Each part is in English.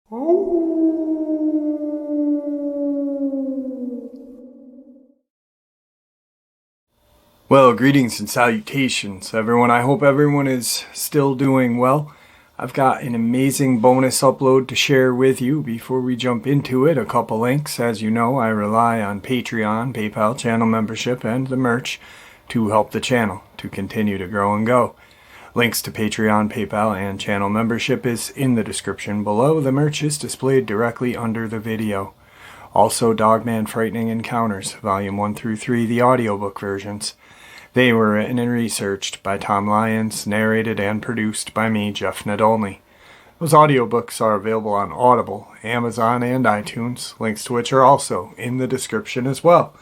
Well, greetings and salutations, everyone. I hope everyone is still doing well. I've got an amazing bonus upload to share with you. Before we jump into it, a couple links. As you know, I rely on Patreon, PayPal, channel membership, and the merch to help the channel to continue to grow and go. Links to Patreon, PayPal, and channel membership is in the description below. The merch is displayed directly under the video. Also, Dogman Frightening Encounters, Volume 1 through 3, the audiobook versions. They were written and researched by Tom Lyons, narrated and produced by me, Jeff Nadolny. Those audiobooks are available on Audible, Amazon, and iTunes, links to which are also in the description as well.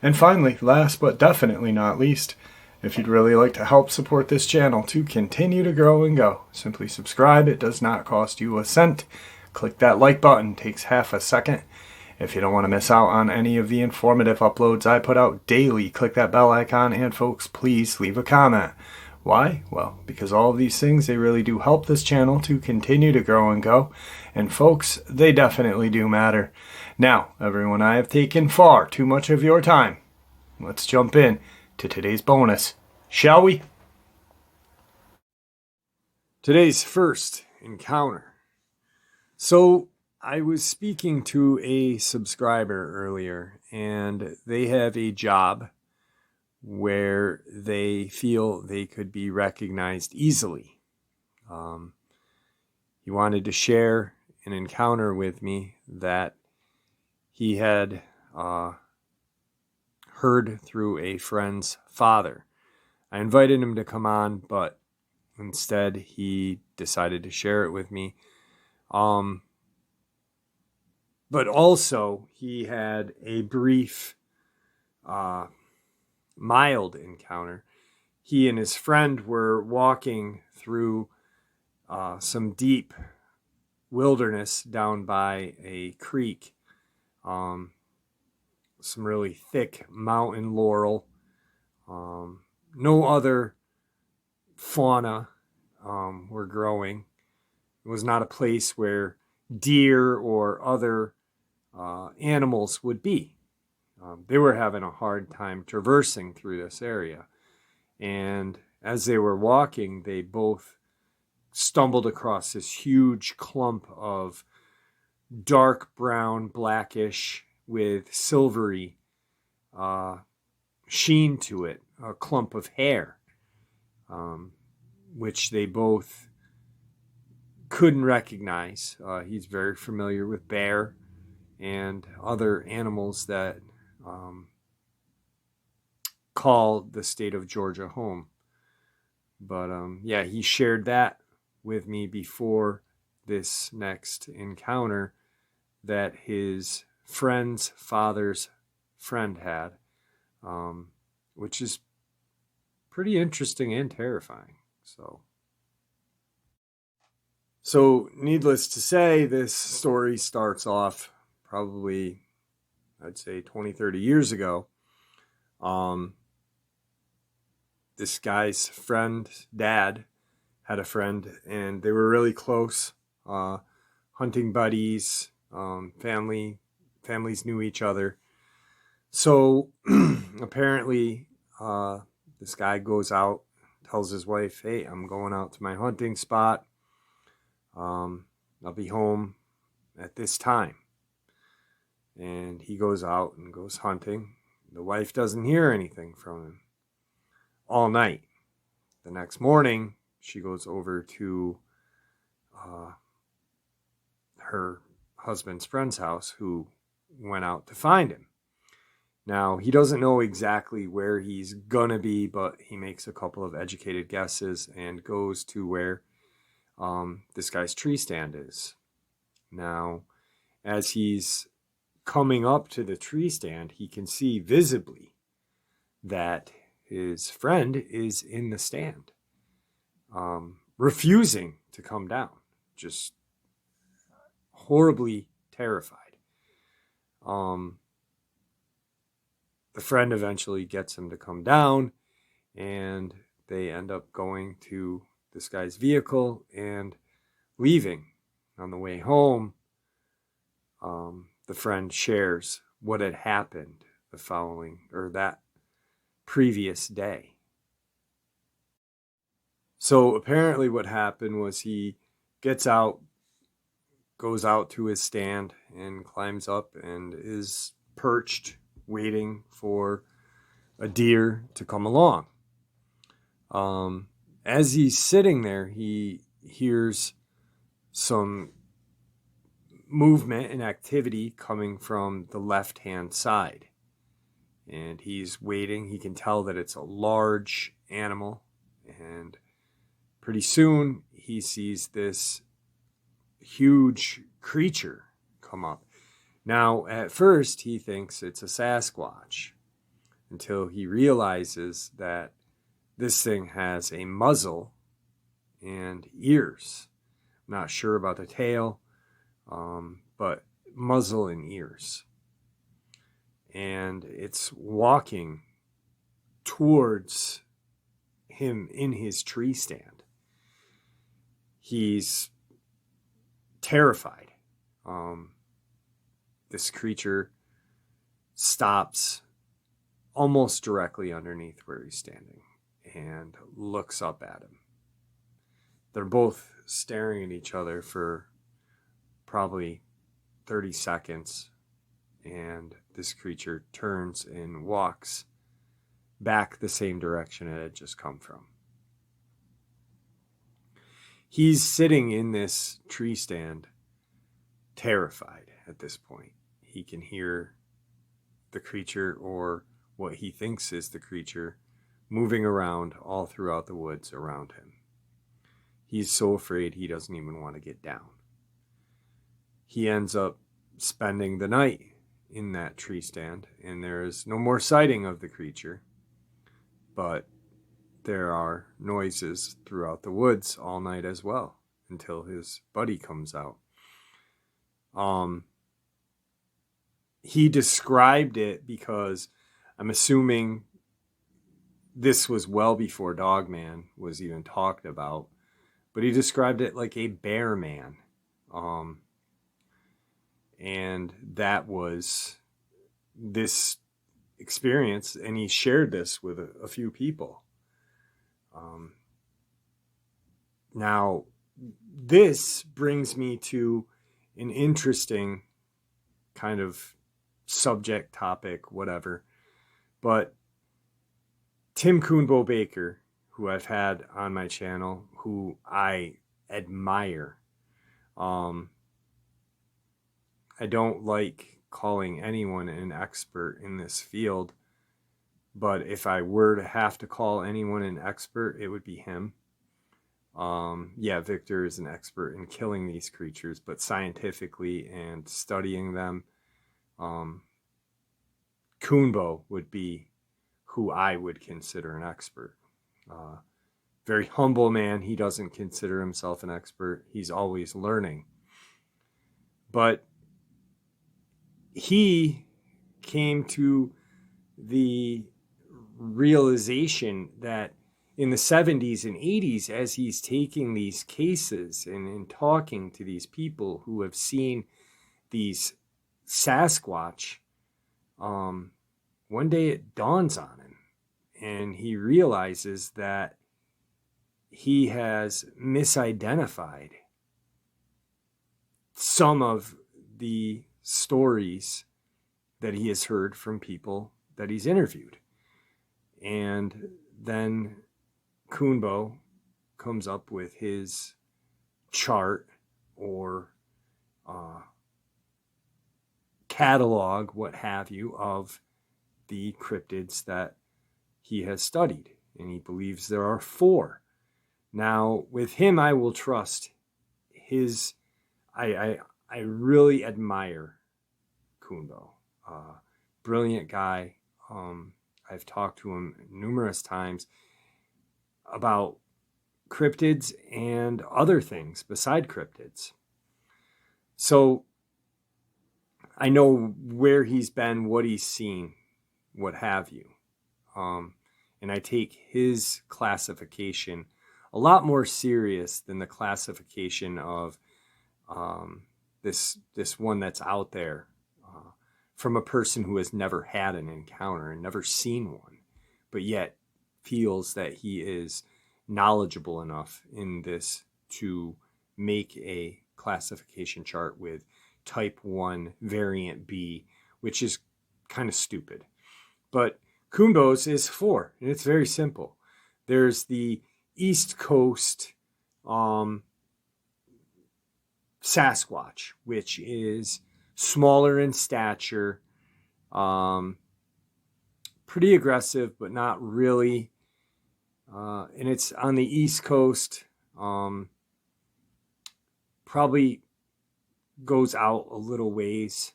And finally, last but definitely not least, if you'd really like to help support this channel to continue to grow and go, simply subscribe. It does not cost you a cent. Click that like button, takes half a second. If you don't want to miss out on any of the informative uploads I put out daily, click that bell icon, and folks, please leave a comment. Why? Well, because all of these things, they really do help this channel to continue to grow and go. And folks, they definitely do matter. Now, everyone, I have taken far too much of your time. Let's jump in to today's bonus, shall we? Today's first encounter. So, I was speaking to a subscriber earlier, and they have a job where they feel they could be recognized easily. He wanted to share an encounter with me that he had heard through a friend's father. I invited him to come on, but instead he decided to share it with me. But also, he had a brief, mild encounter. He and his friend were walking through some deep wilderness down by a creek. Some really thick mountain laurel. No other fauna were growing. It was not a place where deer or other animals would be. They were having a hard time traversing through this area. And as they were walking, they both stumbled across this huge clump of dark brown, blackish, with silvery sheen to it, a clump of hair, which they both couldn't recognize. He's very familiar with bear and other animals that call the state of Georgia home. But yeah, he shared that with me before this next encounter that his friend's father's friend had, which is pretty interesting and terrifying. So needless to say, this story starts off probably, I'd say 20, 30 years ago. This guy's friend, dad, had a friend, and they were really close, hunting buddies, families knew each other. So apparently this guy goes out, tells his wife, hey, I'm going out to my hunting spot. I'll be home at this time. And he goes out and goes hunting. The wife doesn't hear anything from him all night. The next morning, she goes over to her husband's friend's house, who went out to find him. Now, he doesn't know exactly where he's gonna be, but he makes a couple of educated guesses and goes to where this guy's tree stand is. Now, as he's coming up to the tree stand, he can see visibly that his friend is in the stand, refusing to come down, just horribly terrified. The friend eventually gets him to come down, and they end up going to this guy's vehicle and leaving. On the way home, the friend shares what had happened the following, or that previous day. So apparently what happened was he gets out, goes out to his stand and climbs up and is perched waiting for a deer to come along. As he's sitting there, he hears some movement and activity coming from the left-hand side. And he's waiting. He can tell that it's a large animal. And pretty soon he sees this huge creature come up. Now, at first, he thinks it's a Sasquatch until he realizes that this thing has a muzzle and ears. I'm not sure about the tail, but muzzle and ears. And it's walking towards him in his tree stand. He's terrified. This creature stops almost directly underneath where he's standing and looks up at him. They're both staring at each other for probably 30 seconds, and this creature turns and walks back the same direction it had just come from. He's sitting in this tree stand, terrified at this point. He can hear the creature, or what he thinks is the creature, moving around all throughout the woods around him. He's so afraid he doesn't even want to get down. He ends up spending the night in that tree stand, and there is no more sighting of the creature, but there are noises throughout the woods all night as well until his buddy comes out. He described it, because I'm assuming this was well before Dogman was even talked about, but he described it like a bear man. And that was this experience, and he shared this with a few people. Now, this brings me to an interesting kind of subject, topic, whatever. But Tim Coonbo Baker, who I've had on my channel, who I admire. I don't like calling anyone an expert in this field, but if I were to have to call anyone an expert, it would be him. Yeah, Victor is an expert in killing these creatures, but scientifically and studying them, Coonbo would be who I would consider an expert. Very humble man. He doesn't consider himself an expert. He's always learning. But he came to the realization that in the 70s and 80s, as he's taking these cases and talking to these people who have seen these Sasquatch, one day it dawns on him, and he realizes that he has misidentified some of the stories that he has heard from people that he's interviewed. And then Coonbo comes up with his chart or catalog, what have you, of the cryptids that he has studied. And he believes there are 4. Now, with him, I will trust his... I really admire Coonbo. Brilliant guy. I've talked to him numerous times about cryptids and other things beside cryptids. So I know where he's been, what he's seen, what have you. And I take his classification a lot more serious than the classification of this one that's out there from a person who has never had an encounter and never seen one, but yet feels that he is knowledgeable enough in this to make a classification chart with type 1 variant B, which is kind of stupid. But Kumbos is 4, and it's very simple. There's the East Coast Sasquatch, which is smaller in stature, pretty aggressive, but not really. And it's on the East Coast, probably goes out a little ways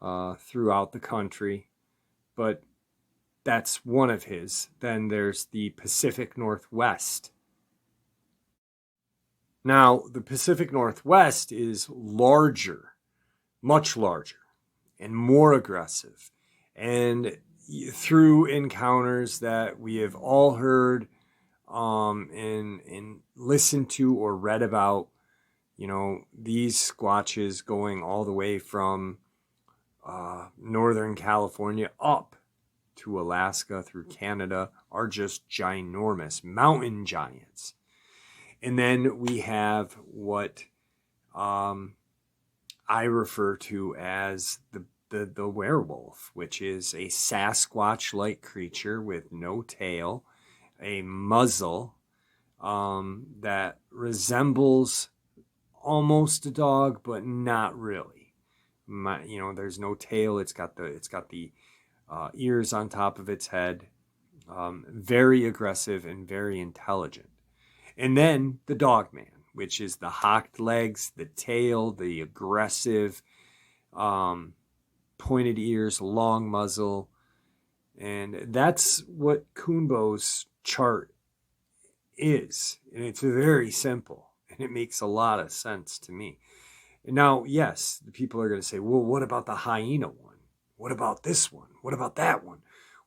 throughout the country, but that's one of his. Then there's the Pacific Northwest. Now, the Pacific Northwest is larger, much larger, and more aggressive. And through encounters that we have all heard and listened to or read about, you know, these squatches going all the way from Northern California up to Alaska through Canada are just ginormous mountain giants. And then we have what I refer to as the werewolf, which is a Sasquatch-like creature with no tail, a muzzle that resembles almost a dog, but not really. There's no tail. It's got the ears on top of its head. Very aggressive and very intelligent. And then the Dogman, which is the hocked legs, the tail, the aggressive, pointed ears, long muzzle. And that's what Kuhnbo's chart is. And it's very simple. And it makes a lot of sense to me. And now, yes, the people are going to say, well, what about the hyena one? What about this one? What about that one?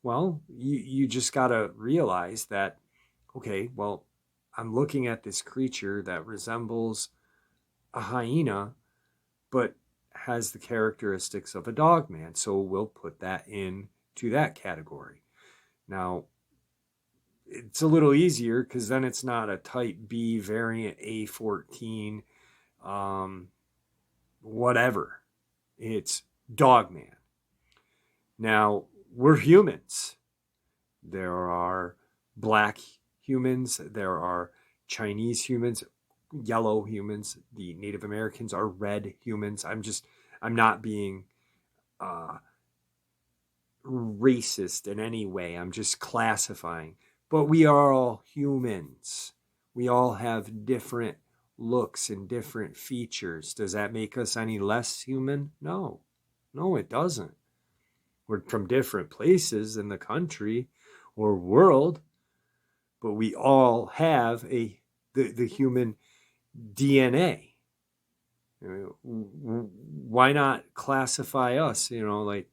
Well, you just got to realize that, okay, well, I'm looking at this creature that resembles a hyena, but has the characteristics of a dogman. So we'll put that into that category. Now, it's a little easier because then it's not a type B variant A14, whatever. It's dogman. Now, we're humans. There are black humans. There are Chinese humans, yellow humans. The Native Americans are red humans. I'm not being racist in any way. I'm just classifying. But we are all humans. We all have different looks and different features. Does that make us any less human? No. No, it doesn't. We're from different places in the country or world, but we all have the human DNA. Why not classify us? Like,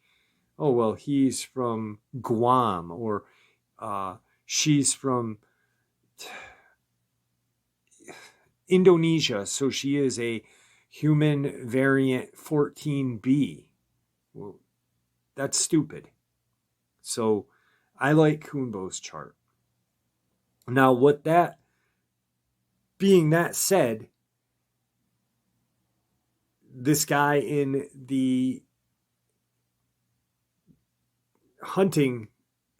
oh, well, he's from Guam, or she's from Indonesia, so she is a human variant 14B. Well, that's stupid. So I like Kuhnbo's chart. Now, being that said, this guy in the hunting,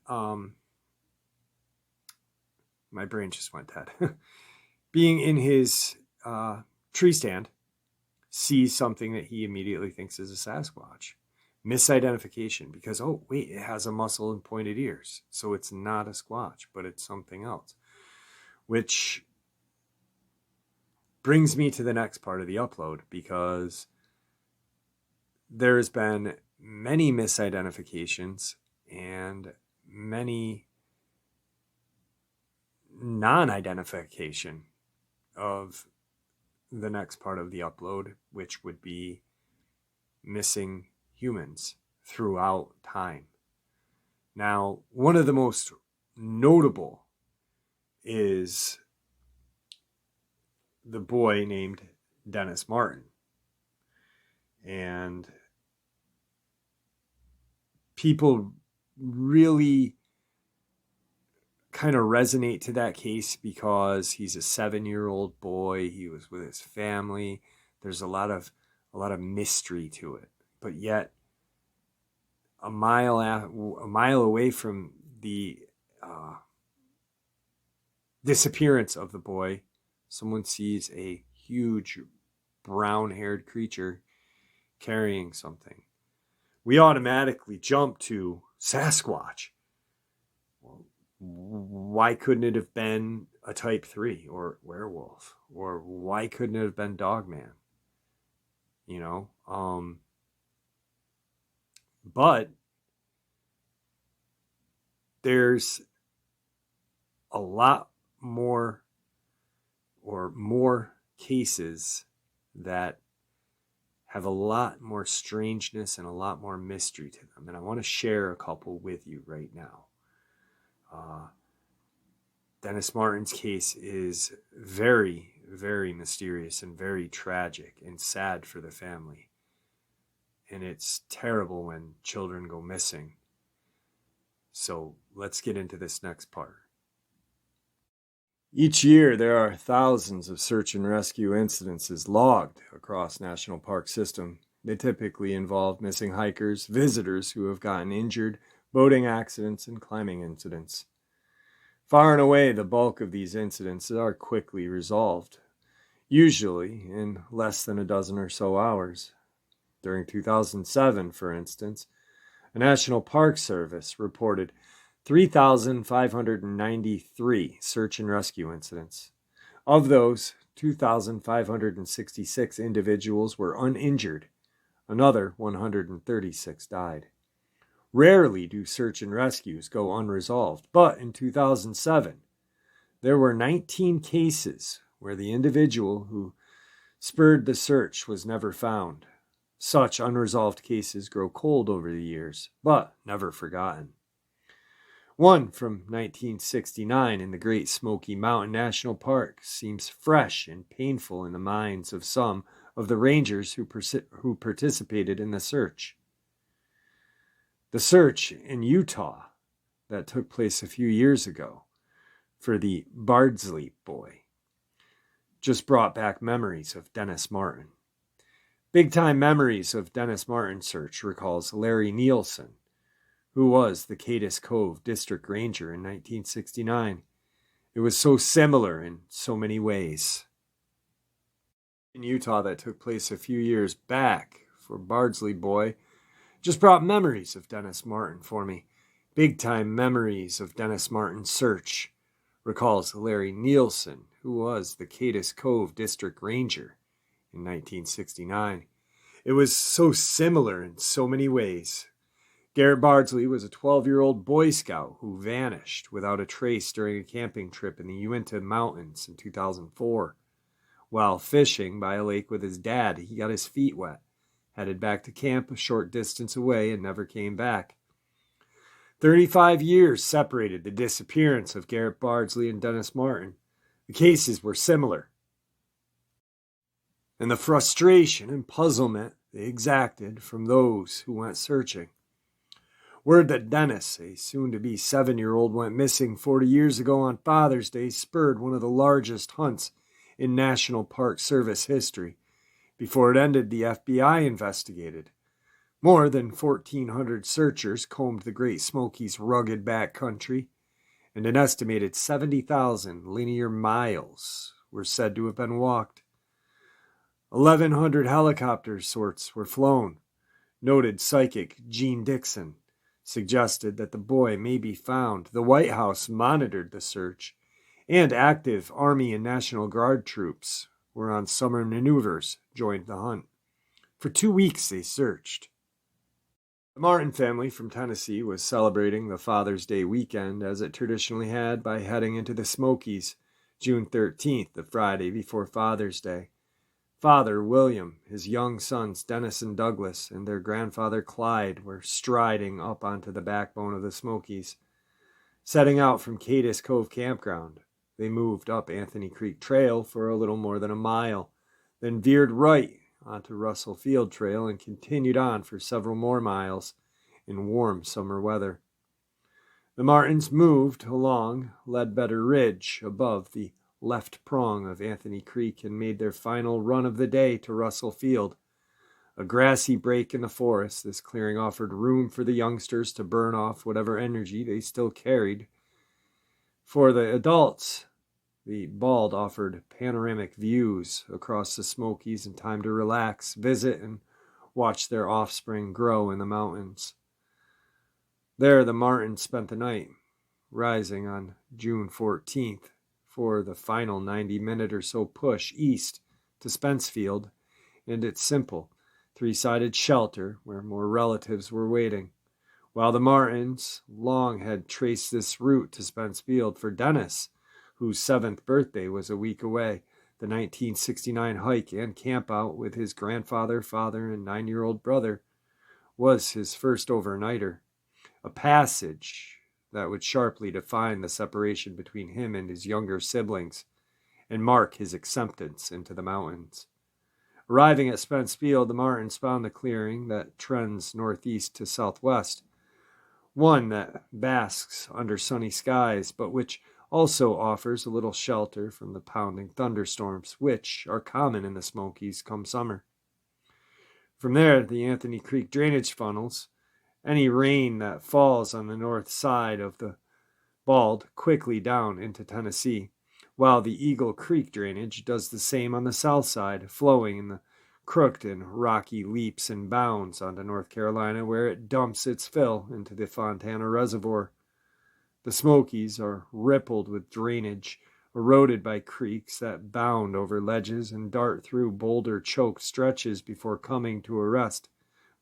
my brain just went dead. Being in his tree stand, sees something that he immediately thinks is a Sasquatch. Misidentification, because, oh, wait, it has a muzzle and pointed ears. So it's not a Squatch, but it's something else. Which brings me to the next part of the upload, because there's been many misidentifications and many non-identification of the next part of the upload, which would be missing humans throughout time. Now, one of the most notable is the boy named Dennis Martin. And people really kind of resonate to that case because he's a 7-year-old boy. He was with his family. There's a lot of mystery to it. But yet, a mile away from the disappearance of the boy, someone sees a huge brown-haired creature carrying something. We automatically jump to Sasquatch. Well, why couldn't it have been a type 3 or werewolf? Or why couldn't it have been Dogman? You know? But there's a lot more cases that have a lot more strangeness and a lot more mystery to them. And I want to share a couple with you right now. Dennis Martin's case is very, very mysterious and very tragic and sad for the family. And it's terrible when children go missing. So let's get into this next part. Each year, there are thousands of search and rescue incidences logged across National Park system. They typically involve missing hikers, visitors who have gotten injured, boating accidents, and climbing incidents. Far and away, the bulk of these incidents are quickly resolved, usually in less than a dozen or so hours. During 2007, for instance, a National Park Service reported 3,593 search and rescue incidents. Of those, 2,566 individuals were uninjured. Another 136 died. Rarely do search and rescues go unresolved, but in 2007, there were 19 cases where the individual who spurred the search was never found. Such unresolved cases grow cold over the years, but never forgotten. One from 1969 in the Great Smoky Mountain National Park seems fresh and painful in the minds of some of the rangers who participated in the search. The search in Utah that took place a few years ago for the Bardsley boy just brought back memories of Dennis Martin. Big-time memories of Dennis Martin's search recalls Larry Nielsen, who was the Cadiz Cove District Ranger in 1969. It was so similar in so many ways. In Utah that took place a few years back for Bardsley boy just brought memories of Dennis Martin for me. Big-time memories of Dennis Martin's search, recalls Larry Nielsen, who was the Cadiz Cove District Ranger in 1969. It was so similar in so many ways. Garrett Bardsley was a 12-year-old Boy Scout who vanished without a trace during a camping trip in the Uinta Mountains in 2004. While fishing by a lake with his dad, he got his feet wet, headed back to camp a short distance away, and never came back. 35 years separated the disappearance of Garrett Bardsley and Dennis Martin. The cases were similar. And the frustration and puzzlement they exacted from those who went searching. Word that Dennis, a soon-to-be 7-year-old, went missing 40 years ago on Father's Day spurred one of the largest hunts in National Park Service history. Before it ended, the FBI investigated. More than 1,400 searchers combed the Great Smokies' rugged backcountry, and an estimated 70,000 linear miles were said to have been walked. 1,100 helicopter sorts were flown. Noted psychic Gene Dixon suggested that the boy may be found. The White House monitored the search, and active Army and National Guard troops were on summer maneuvers, joined the hunt. For 2 weeks they searched. The Martin family from Tennessee was celebrating the Father's Day weekend as it traditionally had by heading into the Smokies June 13th, the Friday before Father's Day. Father William, his young sons Dennis and Douglas, and their grandfather Clyde were striding up onto the backbone of the Smokies. Setting out from Cadiz Cove Campground, they moved up Anthony Creek Trail for a little more than a mile, then veered right onto Russell Field Trail and continued on for several more miles in warm summer weather. The martins moved along Ledbetter Ridge above the left prong of Anthony Creek and made their final run of the day to Russell Field. A grassy break in the forest, this clearing offered room for the youngsters to burn off whatever energy they still carried. For the adults, the bald offered panoramic views across the Smokies and time to relax, visit, and watch their offspring grow in the mountains. There the martins spent the night, rising on June 14th for the final 90-minute or so push east to Spencefield and its simple three-sided shelter where more relatives were waiting. While the martins long had traced this route to Spencefield for Dennis, whose 7th birthday was a week away, the 1969 hike and campout with his grandfather, father, and 9-year-old brother was his first overnighter, a passage that would sharply define the separation between him and his younger siblings and mark his acceptance into the mountains. Arriving at Spencefield, the martins found the clearing that trends northeast to southwest, one that basks under sunny skies, but which also offers a little shelter from the pounding thunderstorms, which are common in the Smokies come summer. From there, the Anthony Creek drainage funnels any rain that falls on the north side of the Bald quickly down into Tennessee, while the Eagle Creek drainage does the same on the south side, flowing in the crooked and rocky leaps and bounds onto North Carolina, where it dumps its fill into the Fontana Reservoir. The Smokies are rippled with drainage, eroded by creeks that bound over ledges and dart through boulder-choked stretches before coming to a rest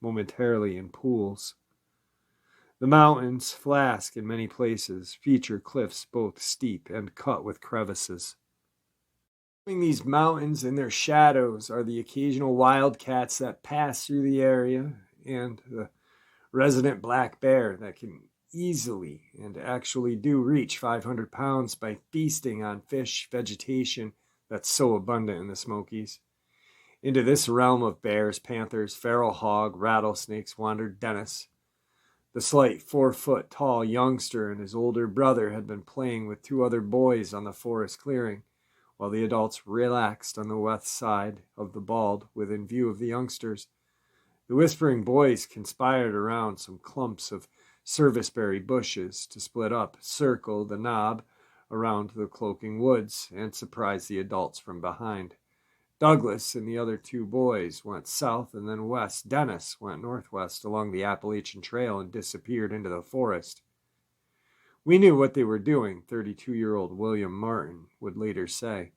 momentarily in pools. The mountains, flask in many places, feature cliffs both steep and cut with crevices. Between these mountains and their shadows are the occasional wildcats that pass through the area and the resident black bear that can easily and actually do reach 500 pounds by feasting on fish vegetation that's so abundant in the Smokies. Into this realm of bears, panthers, feral hog, rattlesnakes wandered Dennis. The slight 4-foot-tall youngster and his older brother had been playing with 2 other boys on the forest clearing, while the adults relaxed on the west side of the Bald within view of the youngsters. The whispering boys conspired around some clumps of serviceberry bushes to split up, circle the knob around the cloaking woods, and surprise the adults from behind. Douglas and the other 2 boys went south and then west. Dennis went northwest along the Appalachian Trail and disappeared into the forest. We knew what they were doing, 32-year-old William Martin would later say.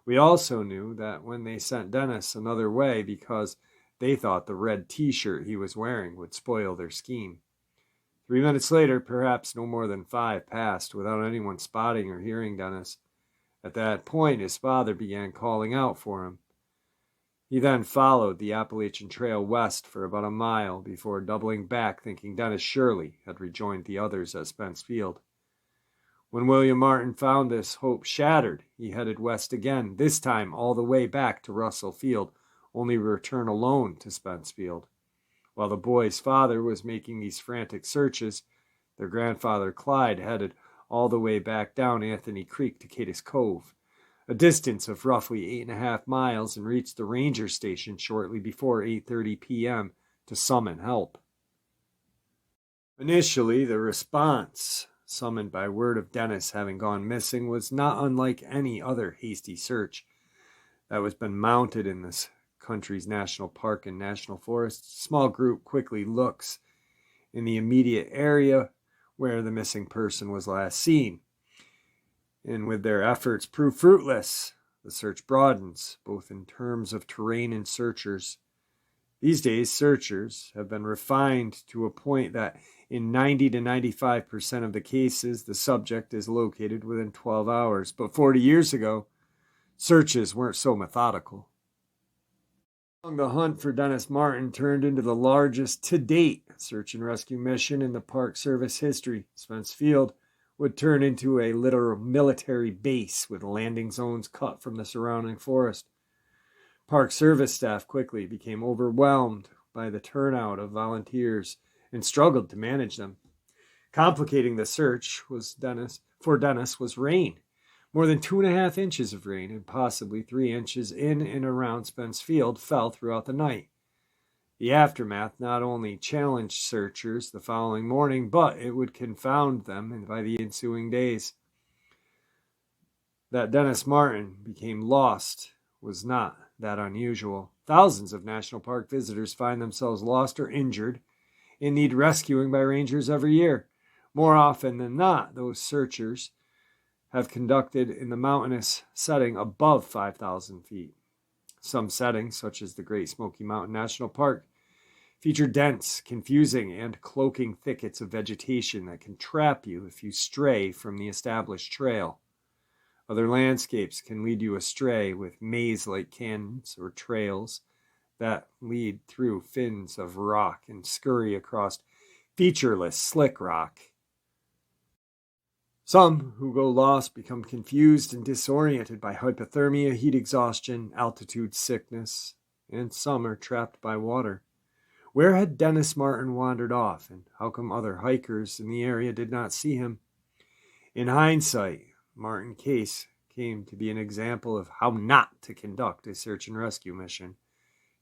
We also knew that when they sent Dennis another way because they thought the red t-shirt he was wearing would spoil their scheme. 3 minutes later, perhaps no more than 5 passed without anyone spotting or hearing Dennis. At that point, his father began calling out for him. He then followed the Appalachian Trail west for about a mile before doubling back, thinking Dennis surely had rejoined the others at Spencefield. When William Martin found this hope shattered, he headed west again, this time all the way back to Russell Field, only to return alone to Spencefield. While the boy's father was making these frantic searches, their grandfather Clyde headed all the way back down Anthony Creek to Cadiz Cove, a distance of roughly 8.5 miles, and reached the ranger station shortly before 8:30 p.m. to summon help. Initially, the response, summoned by word of Dennis having gone missing, was not unlike any other hasty search that was been mounted in this country's national park and national forest. A small group quickly looks in the immediate area where the missing person was last seen. And with their efforts prove fruitless, the search broadens, both in terms of terrain and searchers. These days, searchers have been refined to a point that in 90 to 95% of the cases, the subject is located within 12 hours. But 40 years ago, searches weren't so methodical. The hunt for Dennis Martin turned into the largest to date search and rescue mission in the Park Service history. Spencefield would turn into a literal military base with landing zones cut from the surrounding forest. Park Service staff quickly became overwhelmed by the turnout of volunteers and struggled to manage them. Complicating the search was Dennis was rain. More than 2.5 inches of rain and possibly 3 inches in and around Spence Field fell throughout the night. The aftermath not only challenged searchers the following morning, but it would confound them by the ensuing days. That Dennis Martin became lost was not that unusual. Thousands of national park visitors find themselves lost or injured and need rescuing by rangers every year. More often than not, those searchers have conducted in the mountainous setting above 5,000 feet. Some settings, such as the Great Smoky Mountain National Park, feature dense, confusing, and cloaking thickets of vegetation that can trap you if you stray from the established trail. Other landscapes can lead you astray with maze-like canyons or trails that lead through fins of rock and scurry across featureless, slick rock. Some who go lost become confused and disoriented by hypothermia, heat exhaustion, altitude sickness, and some are trapped by water. Where had Dennis Martin wandered off, and how come other hikers in the area did not see him? In hindsight, Martin case came to be an example of how not to conduct a search and rescue mission.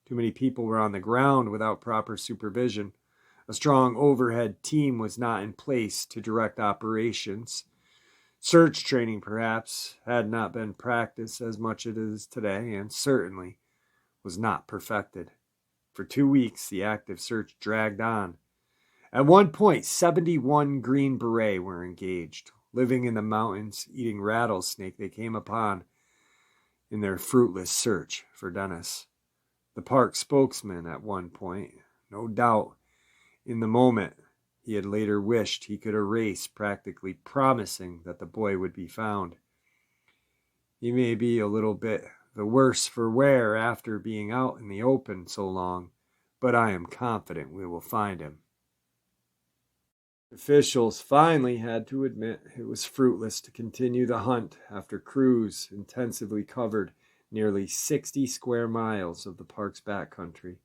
Too many people were on the ground without proper supervision. A strong overhead team was not in place to direct operations. Search training, perhaps, had not been practiced as much as it is today, and certainly was not perfected. For 2 weeks, the active search dragged on. At one point, 71 Green Beret were engaged, living in the mountains, eating rattlesnake they came upon in their fruitless search for Dennis. The park spokesman at one point, no doubt, in the moment, he had later wished he could erase, practically promising that the boy would be found. He may be a little bit the worse for wear after being out in the open so long, but I am confident we will find him. Officials finally had to admit it was fruitless to continue the hunt after crews intensively covered nearly 60 square miles of the park's backcountry.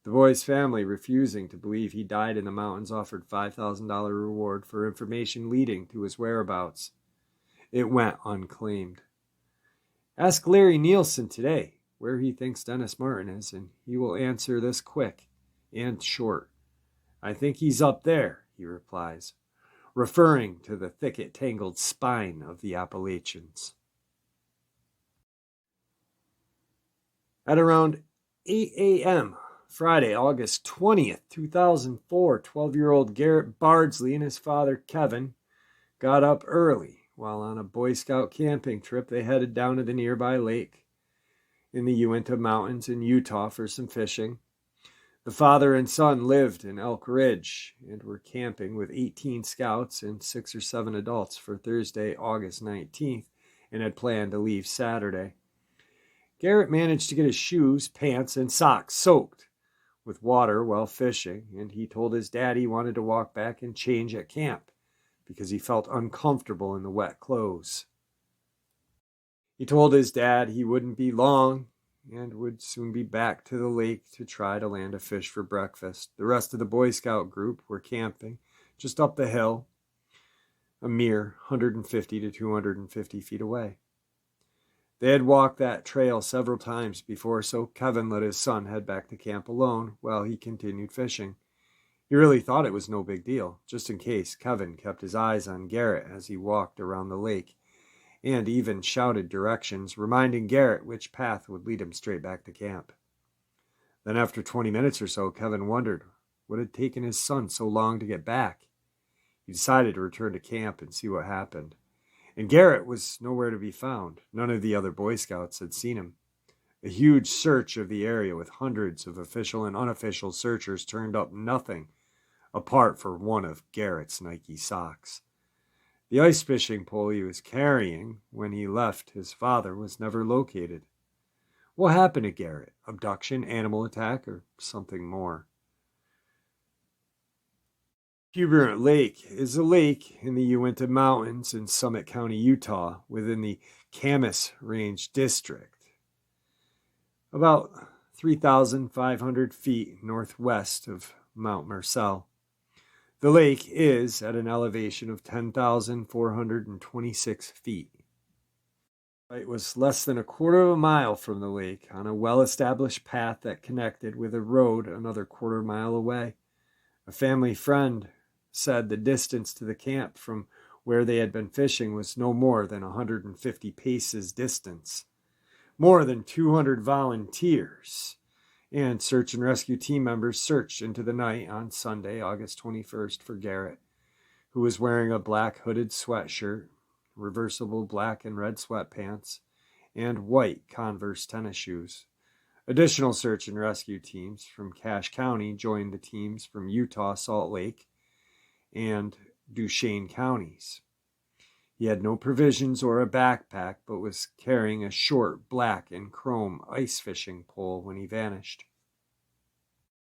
The boy's family, refusing to believe he died in the mountains, offered $5,000 reward for information leading to his whereabouts. It went unclaimed. Ask Larry Nielsen today where he thinks Dennis Martin is, and he will answer this quick and short. I think he's up there, he replies, referring to the thicket-tangled spine of the Appalachians. At around 8 a.m., Friday, August 20th, 2004, 12-year-old Garrett Bardsley and his father, Kevin, got up early. While on a Boy Scout camping trip, they headed down to the nearby lake in the Uinta Mountains in Utah for some fishing. The father and son lived in Elk Ridge and were camping with 18 scouts and 6 or 7 adults for Thursday, August 19th, and had planned to leave Saturday. Garrett managed to get his shoes, pants, and socks soaked with water while fishing, and he told his dad he wanted to walk back and change at camp because he felt uncomfortable in the wet clothes. He told his dad he wouldn't be long and would soon be back to the lake to try to land a fish for breakfast. The rest of the Boy Scout group were camping just up the hill, a mere 150 to 250 feet away. They had walked that trail several times before, so Kevin let his son head back to camp alone while he continued fishing. He really thought it was no big deal. Just in case, Kevin kept his eyes on Garrett as he walked around the lake, and even shouted directions, reminding Garrett which path would lead him straight back to camp. Then after 20 minutes or so, Kevin wondered what had taken his son so long to get back. He decided to return to camp and see what happened. And Garrett was nowhere to be found. None of the other Boy Scouts had seen him. A huge search of the area with hundreds of official and unofficial searchers turned up nothing apart from one of Garrett's Nike socks. The ice fishing pole he was carrying when he left his father was never located. What happened to Garrett? Abduction, animal attack, or something more? Huber Lake is a lake in the Uinta Mountains in Summit County, Utah, within the Camas Range District about 3,500 feet northwest of Mount Marcel. The lake is at an elevation of 10,426 feet. It was less than a quarter of a mile from the lake on a well-established path that connected with a road another quarter mile away. A family friend said the distance to the camp from where they had been fishing was no more than 150 paces distance. More than 200 volunteers and search and rescue team members searched into the night on Sunday, August 21st, for Garrett, who was wearing a black hooded sweatshirt, reversible black and red sweatpants, and white Converse tennis shoes. Additional search and rescue teams from Cache County joined the teams from Utah, Salt Lake, and Duchesne counties. He had no provisions or a backpack, but was carrying a short black and chrome ice fishing pole when he vanished.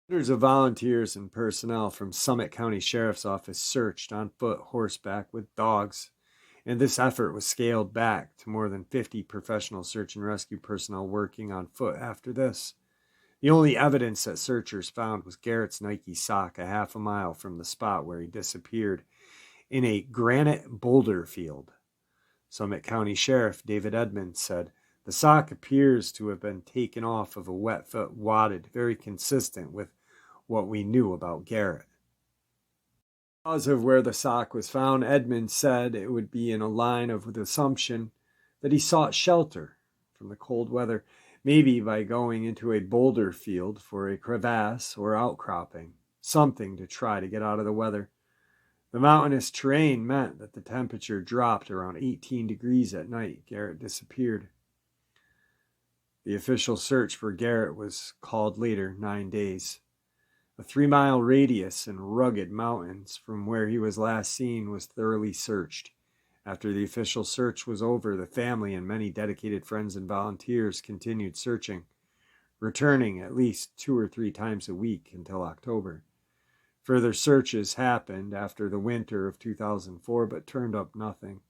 Hundreds of volunteers and personnel from Summit County Sheriff's Office searched on foot, horseback, with dogs, and this effort was scaled back to more than 50 professional search and rescue personnel working on foot after this. The only evidence that searchers found was Garrett's Nike sock a half a mile from the spot where he disappeared in a granite boulder field. Summit County Sheriff David Edmonds said, "The sock appears to have been taken off of a wet foot wadded, very consistent with what we knew about Garrett." Because of where the sock was found, Edmonds said it would be in a line of the assumption that he sought shelter from the cold weather, maybe by going into a boulder field for a crevasse or outcropping, something to try to get out of the weather. The mountainous terrain meant that the temperature dropped around 18 degrees at night. Garrett disappeared. The official search for Garrett was called later, 9 days. A 3-mile radius and rugged mountains from where he was last seen was thoroughly searched. After the official search was over, the family and many dedicated friends and volunteers continued searching, returning at least 2 or 3 times a week until October. Further searches happened after the winter of 2004, but turned up nothing.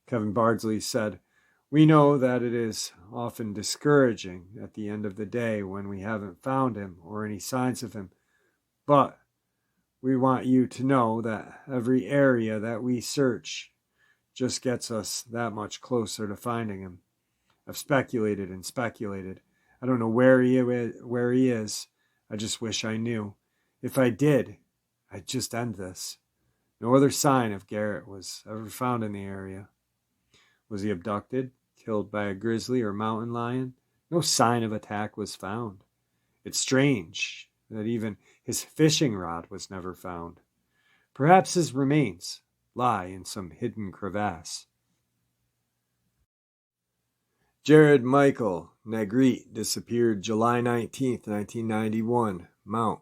Kevin Bardsley said, "We know that it is often discouraging at the end of the day when we haven't found him or any signs of him, but we want you to know that every area that we search just gets us that much closer to finding him. I've speculated and speculated. I don't know where he is. I just wish I knew. If I did, I'd just end this." No other sign of Garrett was ever found in the area. Was he abducted, killed by a grizzly or mountain lion? No sign of attack was found. It's strange that even his fishing rod was never found. Perhaps his remains lie in some hidden crevasse. Jared Michael Negrete disappeared July 19, 1991, Mount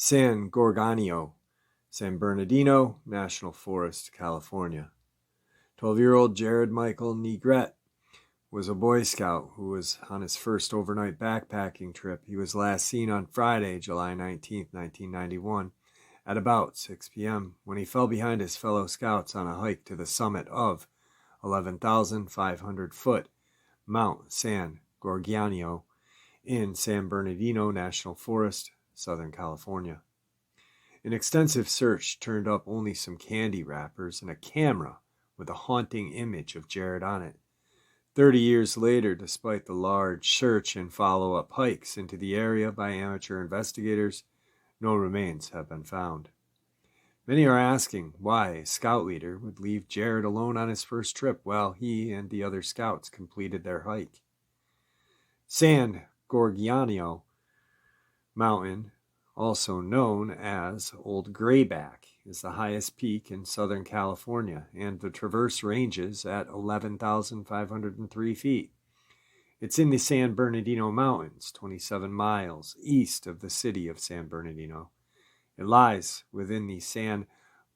San Gorgonio, San Bernardino National Forest, California. 12-year-old Jared Michael Negrete was a Boy Scout who was on his first overnight backpacking trip. He was last seen on Friday, July 19, 1991, at about 6 p.m. when he fell behind his fellow scouts on a hike to the summit of 11,500-foot Mount San Gorgonio in San Bernardino National Forest, Southern California. An extensive search turned up only some candy wrappers and a camera with a haunting image of Jared on it. 30 years later, despite the large search and follow-up hikes into the area by amateur investigators, no remains have been found. Many are asking why a scout leader would leave Jared alone on his first trip while he and the other scouts completed their hike. San Gorgonio Mountain, also known as Old Grayback, is the highest peak in Southern California, and the traverse ranges at 11,503 feet. It's in the San Bernardino Mountains, 27 miles east of the city of San Bernardino. It lies within the San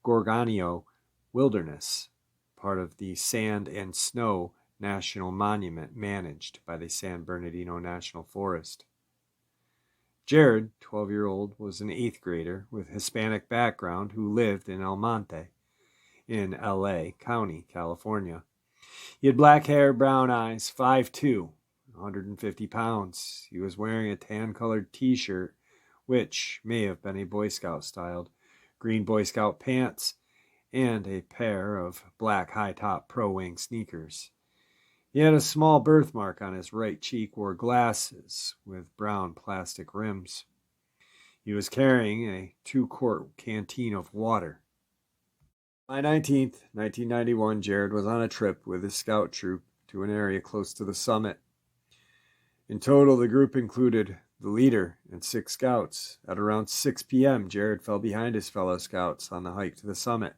Gorgonio Wilderness, part of the Sand and Snow National Monument managed by the San Bernardino National Forest. Jared, 12-year-old, was an 8th grader with Hispanic background who lived in El Monte in L.A. County, California. He had black hair, brown eyes, 5'2", 150 pounds. He was wearing a tan-colored t-shirt, which may have been a Boy Scout styled, green Boy Scout pants, and a pair of black high-top pro-wing sneakers. He had a small birthmark on his right cheek, wore glasses with brown plastic rims. He was carrying a 2-quart canteen of water. July 19th, 1991, Jared was on a trip with his scout troop to an area close to the summit. In total, the group included the leader and 6 scouts. At around 6 p.m., Jared fell behind his fellow scouts on the hike to the summit.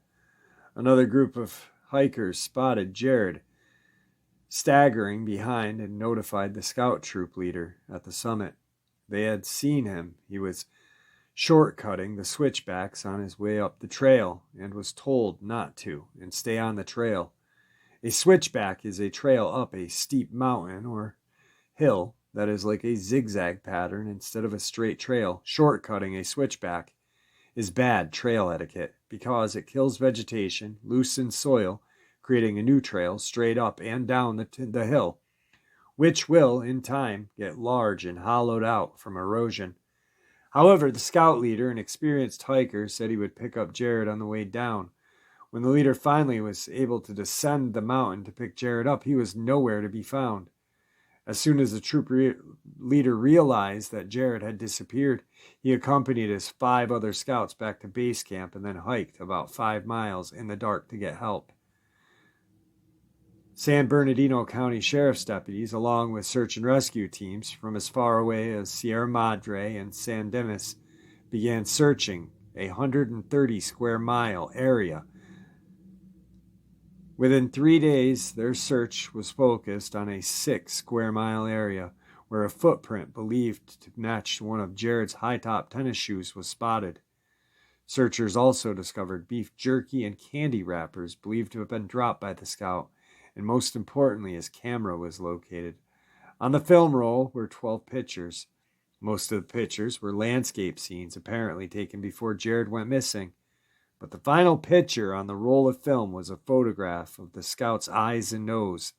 Another group of hikers spotted Jared staggering behind and notified the scout troop leader at the summit. They had seen him. He was shortcutting the switchbacks on his way up the trail and was told not to and stay on the trail. A switchback is a trail up a steep mountain or hill that is like a zigzag pattern instead of a straight trail. Shortcutting a switchback is bad trail etiquette because it kills vegetation, loosens soil, creating a new trail straight up and down the hill, which will, in time, get large and hollowed out from erosion. However, the scout leader, an experienced hiker, said he would pick up Jared on the way down. When the leader finally was able to descend the mountain to pick Jared up, he was nowhere to be found. As soon as the troop leader realized that Jared had disappeared, he accompanied his 5 other scouts back to base camp and then hiked about 5 miles in the dark to get help. San Bernardino County Sheriff's deputies, along with search and rescue teams from as far away as Sierra Madre and San Dimas, began searching a 130 square mile area. Within 3 days, their search was focused on a 6 square mile area where a footprint believed to match one of Jared's high-top tennis shoes was spotted. Searchers also discovered beef jerky and candy wrappers believed to have been dropped by the scout, and most importantly, his camera was located. On the film roll were 12 pictures. Most of the pictures were landscape scenes apparently taken before Jared went missing. But the final picture on the roll of film was a photograph of the scout's eyes and nose,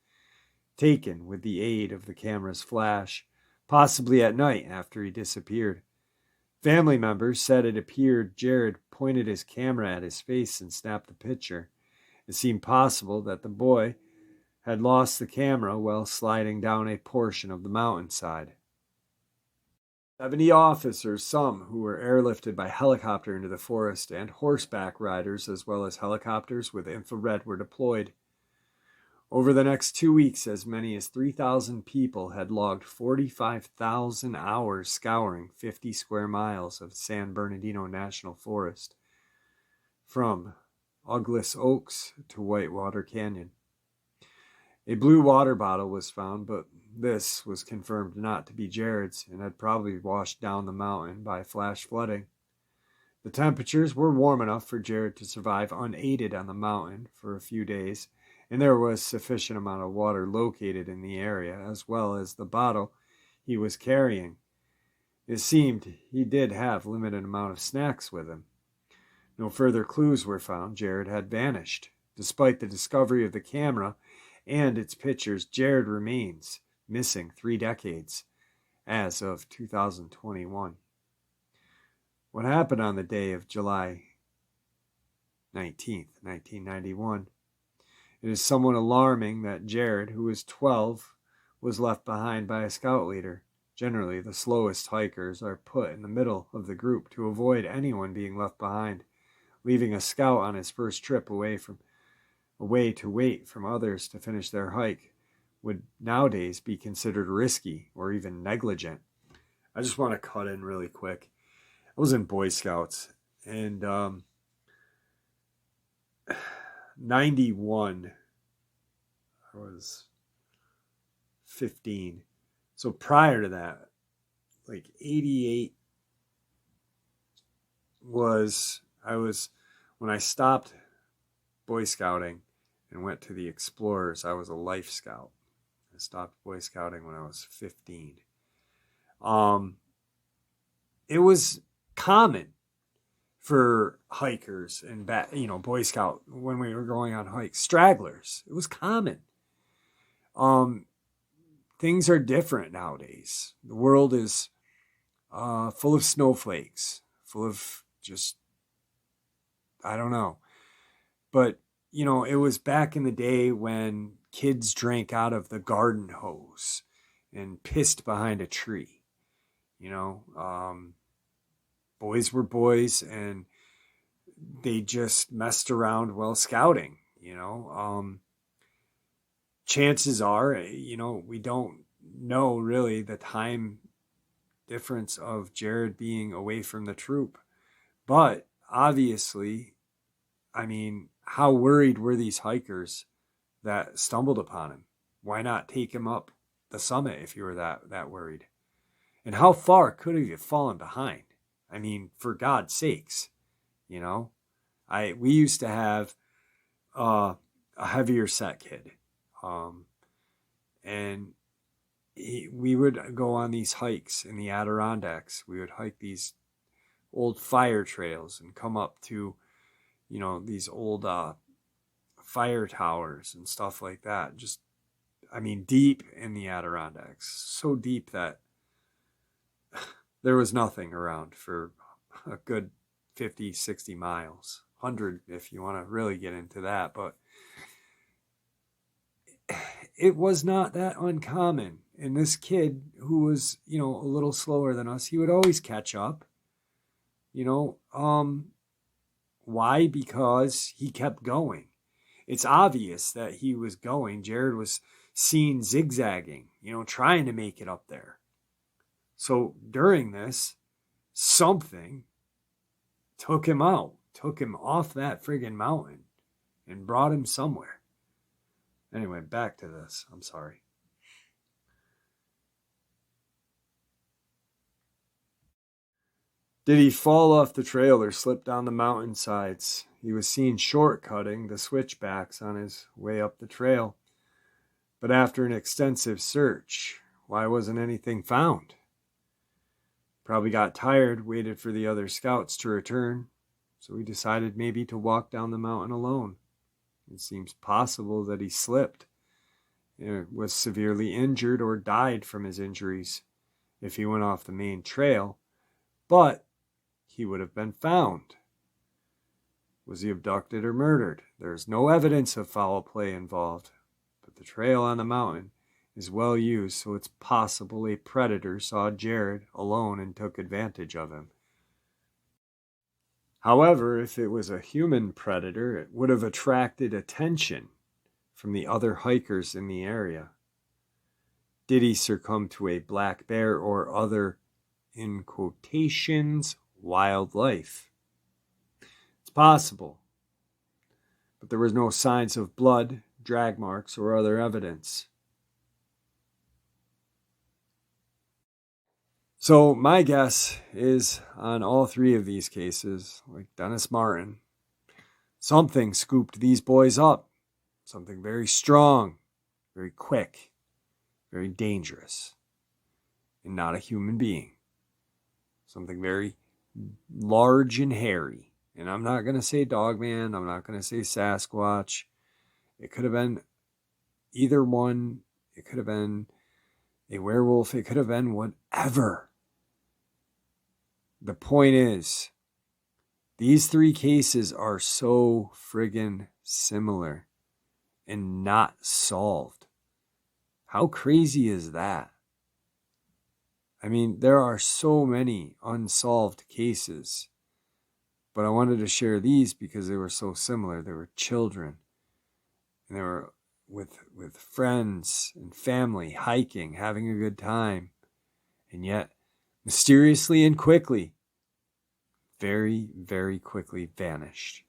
taken with the aid of the camera's flash, possibly at night after he disappeared. Family members said it appeared Jared pointed his camera at his face and snapped the picture. It seemed possible that the boy had lost the camera while sliding down a portion of the mountainside. 70 officers, some who were airlifted by helicopter into the forest, and horseback riders, as well as helicopters with infrared, were deployed. Over the next 2 weeks, as many as 3,000 people had logged 45,000 hours scouring 50 square miles of San Bernardino National Forest, from Douglas Oaks to Whitewater Canyon. A blue water bottle was found, but this was confirmed not to be Jared's and had probably washed down the mountain by flash flooding. The temperatures were warm enough for Jared to survive unaided on the mountain for a few days, and there was sufficient amount of water located in the area, as well as the bottle he was carrying. It seemed he did have limited amount of snacks with him. No further clues were found. Jared had vanished. Despite the discovery of the camera and its pictures, Jared remains missing 3 decades as of 2021. What happened on the day of July 19th, 1991? It is somewhat alarming that Jared, who was 12, was left behind by a scout leader. Generally, the slowest hikers are put in the middle of the group to avoid anyone being left behind. Leaving a scout on his first trip away to wait from others to finish their hike would nowadays be considered risky or even negligent. I just want to cut in really quick. I was in Boy Scouts, and 91, I was 15. So prior to that, like 88 when I stopped Boy Scouting and went to the Explorers, I was a Life Scout. I stopped Boy Scouting when I was 15. It was common for hikers and Boy Scout when we were going on hikes, stragglers. It was common. things are different nowadays. The world is full of snowflakes, full of just, I don't know. But, it was back in the day when kids drank out of the garden hose and pissed behind a tree. Boys were boys, and they just messed around while scouting. Chances are, we don't know really the time difference of Jared being away from the troop. But obviously, how worried were these hikers that stumbled upon him? Why not take him up the summit if you were that worried? And how far could he have fallen behind? For God's sakes, we used to have a heavier set kid. And we would go on these hikes in the Adirondacks. We would hike these old fire trails and come up to, these old fire towers and stuff like that. Just, deep in the Adirondacks. So deep that there was nothing around for a good 50, 60 miles. 100 if you want to really get into that. But it was not that uncommon. And this kid who was, a little slower than us, he would always catch up. Why? Because he kept going. It's obvious that he was going. Jared was seen zigzagging, trying to make it up there. So during this, something took him out, took him off that friggin' mountain and brought him somewhere. Anyway, back to this. I'm sorry. Did he fall off the trail or slip down the mountainsides? He was seen shortcutting the switchbacks on his way up the trail. But after an extensive search, why wasn't anything found? Probably got tired, waited for the other scouts to return, so he decided maybe to walk down the mountain alone. It seems possible that he slipped, was severely injured, or died from his injuries if he went off the main trail, but he would have been found. Was he abducted or murdered? There is no evidence of foul play involved, but the trail on the mountain is well used, so it's possible a predator saw Jared alone and took advantage of him. However, if it was a human predator, it would have attracted attention from the other hikers in the area. Did he succumb to a black bear or other, in quotations, wildlife? It's possible, but there was no signs of blood, drag marks, or other evidence. So my guess is on all three of these cases, like Dennis Martin, something scooped these boys up. Something very strong, very quick, very dangerous, and not a human being. Something very large and hairy. And I'm not going to say Dogman. I'm not going to say Sasquatch. It could have been either one. It could have been a werewolf. It could have been whatever. The point is, these three cases are so friggin' similar and not solved. How crazy is that? There are so many unsolved cases, but I wanted to share these because they were so similar. They were children, and they were with friends and family, hiking, having a good time, and yet mysteriously and quickly, very, very quickly vanished.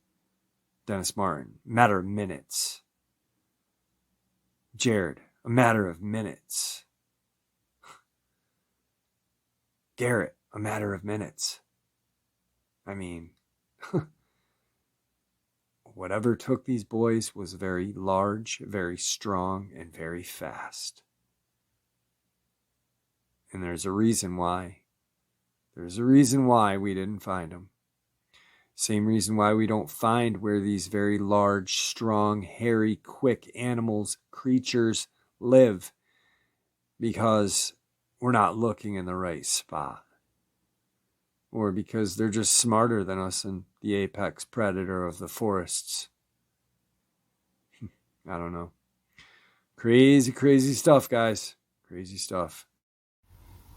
Dennis Martin, matter of minutes. Jared, a matter of minutes. Garrett, a matter of minutes. Whatever took these boys was very large, very strong, and very fast. And there's a reason why. There's a reason why we didn't find them. Same reason why we don't find where these very large, strong, hairy, quick animals, creatures live. because we're not looking in the right spot, or because they're just smarter than us and the apex predator of the forests. I don't know. Crazy, crazy stuff, guys. Crazy stuff.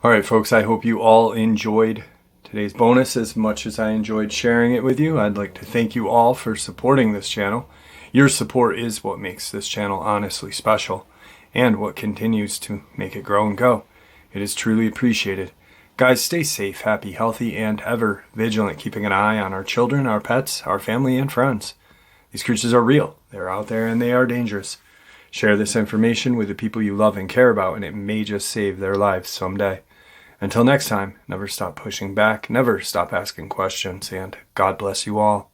All right, folks, I hope you all enjoyed today's bonus as much as I enjoyed sharing it with you. I'd like to thank you all for supporting this channel. Your support is what makes this channel honestly special and what continues to make it grow and go. It is truly appreciated. Guys, stay safe, happy, healthy, and ever vigilant, keeping an eye on our children, our pets, our family, and friends. These creatures are real. They're out there and they are dangerous. Share this information with the people you love and care about, and it may just save their lives someday. Until next time, never stop pushing back, never stop asking questions, and God bless you all.